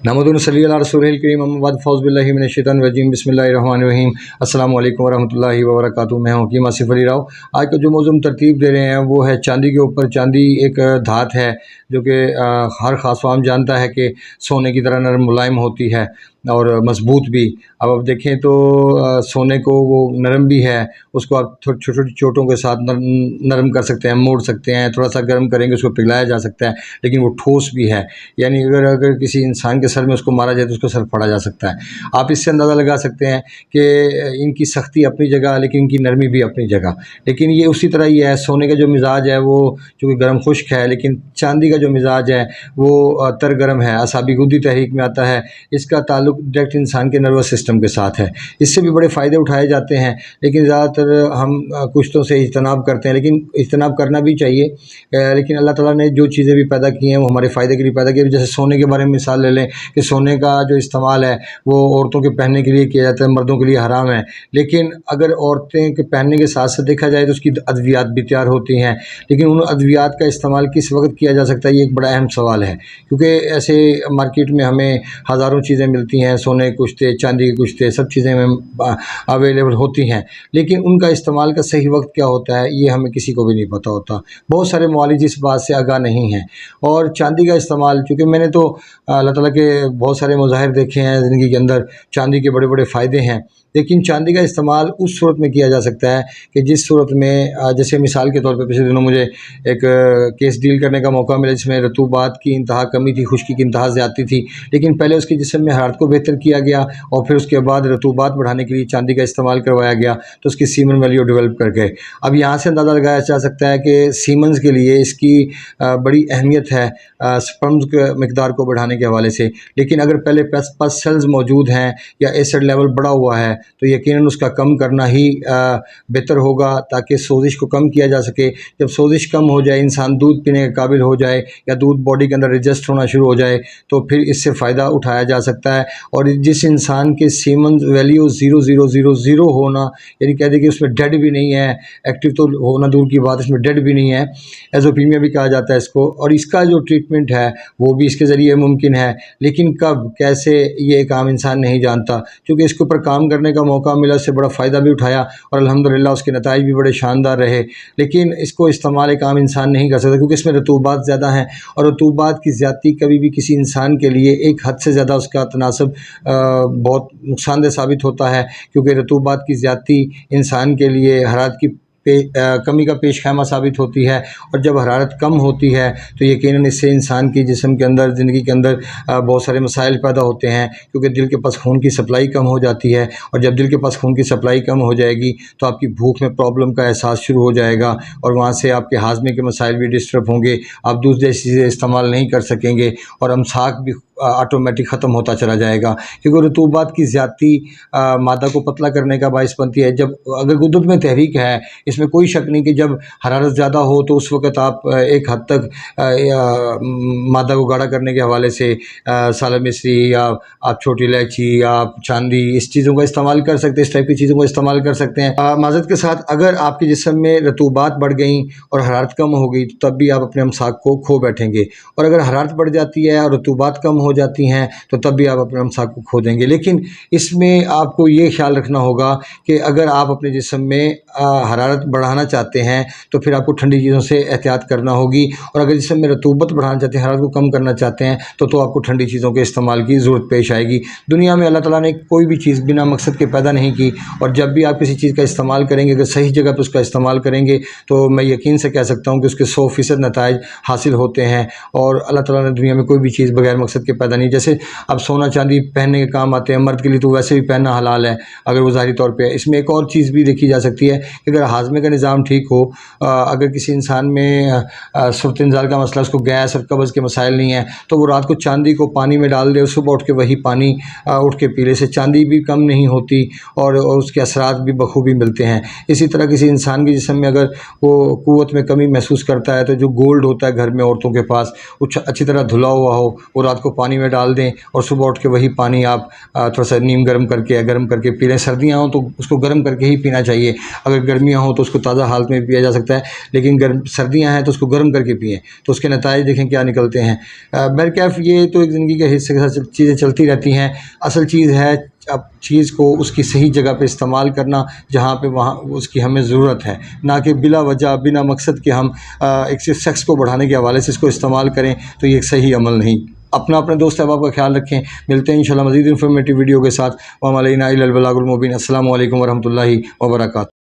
नहमदुहु व नसल्ली अला रसूलिल करीम अम्मा बाद फ़ौज़ु बिल्लाहि मिनश शैतानिर रजीम बिस्मिल्लाहिर रहमानिर रहीम अस्सलामु अलैकुम व रहमतुल्लाहि व बरकातुहू। मैं हूं हकीम आसिफ अली राव। आज का जो मौज़ूअ हम तरतीब दे रहे हैं वो है चांदी के ऊपर। चांदी एक धात है जो कि हर ख़ास फ़ाहम जानता है कि सोने की तरह नरम मुलायम होती है और मज़बूत भी। अब आप देखें तो सोने को वो नरम भी है, उसको आप छोटी छोटी चोटों के साथ नरम कर सकते हैं, मोड़ सकते हैं, थोड़ा सा गर्म करेंगे उसको पिघलाया जा सकता है, लेकिन वो ठोस भी है। यानी अगर किसी इंसान के सर में उसको मारा जाए तो उसको सर फाड़ा जा सकता है। आप इससे अंदाज़ा लगा सकते हैं कि इनकी सख्ती अपनी जगह लेकिन इनकी नरमी भी अपनी जगह। लेकिन ये उसी तरह ही है, सोने का जो मिजाज है वो चूँकि गर्म खुश्क है, लेकिन चांदी का जो मिजाज है वो तर गर्म है, असाबी गुद्दी तहरीक में आता है। इसका ताल्लुक डायरेक्ट इंसान के नर्वस सिस्टम के साथ है। इससे भी बड़े फ़ायदे उठाए जाते हैं, लेकिन ज़्यादातर हम कुश्तों से इज्तनाब करते हैं, लेकिन इज्तनाब करना भी चाहिए। लेकिन अल्लाह ताला ने जो चीज़ें भी पैदा की हैं वो हमारे फ़ायदे के लिए पैदा की हैं। जैसे सोने के बारे में मिसाल ले लें कि सोने का जो इस्तेमाल है वो औरतों के पहनने के लिए किया जाता है, मर्दों के लिए हराम है। लेकिन अगर औरतें के पहनने के साथ साथ देखा जाए तो उसकी अद्वियात भी तैयार होती हैं, लेकिन उन अद्वियात का इस्तेमाल किस वक्त किया जा सकता है ये एक बड़ा अहम सवाल है। क्योंकि ऐसे मार्केट में हमें हज़ारों चीज़ें मिलती हैं, सोने के कुश्ते, चांदी के कुश्ते, सब चीज़ें हमें अवेलेबल होती हैं, लेकिन उनका इस्तेमाल का सही वक्त क्या होता है ये हमें किसी को भी नहीं पता होता। बहुत सारे मौलिज इस बात से आगाह नहीं हैं। और चांदी का इस्तेमाल, चूँकि मैंने तो अल्लाह ताला के बहुत सारे मज़ाहिर देखे हैं ज़िंदगी के अंदर, चांदी के बड़े बड़े फ़ायदे हैं, लेकिन चांदी का इस्तेमाल उस सूरत में किया जा सकता है कि जिस सूरत में जैसे मिसाल के तौर पे पिछले दिनों मुझे एक केस डील करने का मौका मिला जिसमें रतूबात की इंतहा कमी थी, खुश्की की इंतहा ज़्यादती थी, लेकिन पहले उसके जिस्म में हरारत को बेहतर किया गया और फिर उसके बाद रतूबात बढ़ाने के लिए चांदी का इस्तेमाल करवाया गया तो उसकी सीमन वैल्यू डेवलप कर गए। अब यहाँ से अंदाज़ा लगाया जा सकता है कि सीमन्स के लिए इसकी बड़ी अहमियत है स्पर्म्स के मिकदार को बढ़ाने के हवाले से। लेकिन अगर पहले पस सेल्स मौजूद हैं या एसिड लेवल बढ़ा हुआ है तो यकीनन उसका कम करना ही बेहतर होगा ताकि सोजिश को कम किया जा सके। जब सोजिश कम हो जाए, इंसान दूध पीने के काबिल हो जाए या दूध बॉडी के अंदर एडजस्ट होना शुरू हो जाए तो फिर इससे फ़ायदा उठाया जा सकता है। और जिस इंसान के सीमन वैल्यू 0.0000 होना, यानी कह दें कि उसमें डेड भी नहीं है, एक्टिव तो होना दूर की बात, इसमें डेड भी नहीं है, एजोपीमिया भी कहा जाता है इसको, और इसका जो ट्रीटमेंट है वो भी इसके ज़रिए मुमकिन है। लेकिन कब, कैसे, ये एक आम इंसान नहीं जानता। क्योंकि इसके ऊपर काम करने का मौका मिला, उससे बड़ा फ़ायदा भी उठाया और अल्हम्दुलिल्लाह उसके नताइज भी बड़े शानदार रहे, लेकिन इसको इस्तेमाल एक आम इंसान नहीं कर सकता क्योंकि इसमें रतूबात ज़्यादा हैं और रतूबात की ज़्यादती कभी भी किसी इंसान के लिए एक हद से ज़्यादा उसका तनासब बहुत नुकसानदेह साबित होता है। क्योंकि रतूबात की ज़्यादती इंसान के लिए हरारत की कमी का पेश खैमा साबित होती है, और जब हरारत कम होती है तो यकीनन इससे इंसान की जिस्म के अंदर, ज़िंदगी के अंदर बहुत सारे मसाइल पैदा होते हैं। क्योंकि दिल के पास खून की सप्लाई कम हो जाती है, और जब दिल के पास खून की सप्लाई कम हो जाएगी तो आपकी भूख में प्रॉब्लम का एहसास शुरू हो जाएगा और वहाँ से आपके हाजमे के मसाइल भी डिस्टर्ब होंगे, आप दूसरी जैसी चीज़ें इस्तेमाल नहीं कर सकेंगे और अमसाक भी ऑटोमेटिक ख़त्म होता चला जाएगा। क्योंकि रतूबात की ज़्यादती मादा को पतला करने का बाइस बनती है। जब अगर गुद्दत में तहरीक है, इसमें कोई शक नहीं कि जब हरारत ज़्यादा हो तो उस वक़्त आप एक हद तक मादा को गाढ़ा करने के हवाले से साल मिस्री या आप छोटी इलायची या आप चांदी, इस चीज़ों का इस्तेमाल कर सकते हैं, इस टाइप की चीज़ों का इस्तेमाल कर सकते हैं। माज़रत के साथ, अगर आपके जिस्म में रतूबात बढ़ गई और हरारत कम हो गई तो तब भी आप अपने अमसाक को खो बैठेंगे, और अगर हरारत बढ़ जाती है और रतूबात कम हो जाती हैं तो तब भी आप अपने अमसाक को खो देंगे। लेकिन इसमें आपको ये ख्याल रखना होगा कि अगर आप अपने जिस्म में हरारत बढ़ाना चाहते हैं तो फिर आपको ठंडी चीज़ों से एहतियात करना होगी, और अगर जिस्म में रतूबत बढ़ाना चाहते हैं, हरारत को कम करना चाहते हैं तो आपको ठंडी चीज़ों के इस्तेमाल की ज़रूरत पेश आएगी। दुनिया में अल्लाह ताला ने कोई भी चीज़ बिना मकसद के पैदा नहीं की, और जब भी आप किसी चीज़ का इस्तेमाल करेंगे, अगर सही जगह पर उसका इस्तेमाल करेंगे तो मैं यकीन से कह सकता हूँ कि उसके 100% नताइज हासिल होते हैं। और अल्लाह ताला ने दुनिया में कोई भी चीज़ बगैर मकसद के पैदा नहीं। जैसे अब सोना चांदी पहनने के काम आते हैं, मर्द के लिए तो वैसे भी पहनना हलाल है अगर वो ज़ाहिरी तौर पे। इसमें एक और चीज़ भी देखी जा सकती है कि अगर हाजमे का निज़ाम ठीक हो, अगर किसी इंसान में सुर्त इंज़ाल का मसला, उसको गैस और कब्ज़ के मसाइल नहीं है, तो वो रात को चांदी को पानी में डाल दे और सुबह उठ के वही पानी उठ के पी ले, से चांदी भी कम नहीं होती और उसके असरात भी बखूबी मिलते हैं। इसी तरह किसी इंसान के जिस्म में अगर वो क़ुव्वत में कमी महसूस करता है तो जो गोल्ड होता है घर में औरतों के पास, वो अच्छी तरह धुला हुआ हो, वो रात को पानी پانی میں ڈال دیں اور صبح اٹھ کے وہی پانی آپ تھوڑا سا نیم گرم کر کے پی لیں۔ سردیاں ہوں تو اس کو گرم کر کے ہی پینا چاہیے، اگر گرمیاں ہوں تو اس کو تازہ حالت میں پیا جا سکتا ہے، لیکن سردیاں ہیں تو اس کو گرم کر کے پئیں تو اس کے نتائج دیکھیں کیا نکلتے ہیں۔ بہرکیف یہ تو ایک زندگی کے حصے کے ساتھ چیزیں چلتی رہتی ہیں، اصل چیز ہے اب چیز کو اس کی صحیح جگہ پہ استعمال کرنا جہاں پہ وہاں اس کی ہمیں ضرورت ہے، نہ کہ بلا وجہ بنا مقصد کے ہم ایک سیکس کو بڑھانے کے حوالے سے اس کو استعمال کریں، تو یہ ایک صحیح عمل نہیں۔ اپنے دوست احباب کا خیال رکھیں، ملتے ہیں انشاءاللہ مزید انفارمیٹیو ویڈیو کے ساتھ۔ وما علینا الا البلاغ المبین۔ السلام علیکم ورحمۃ اللہ وبرکاتہ۔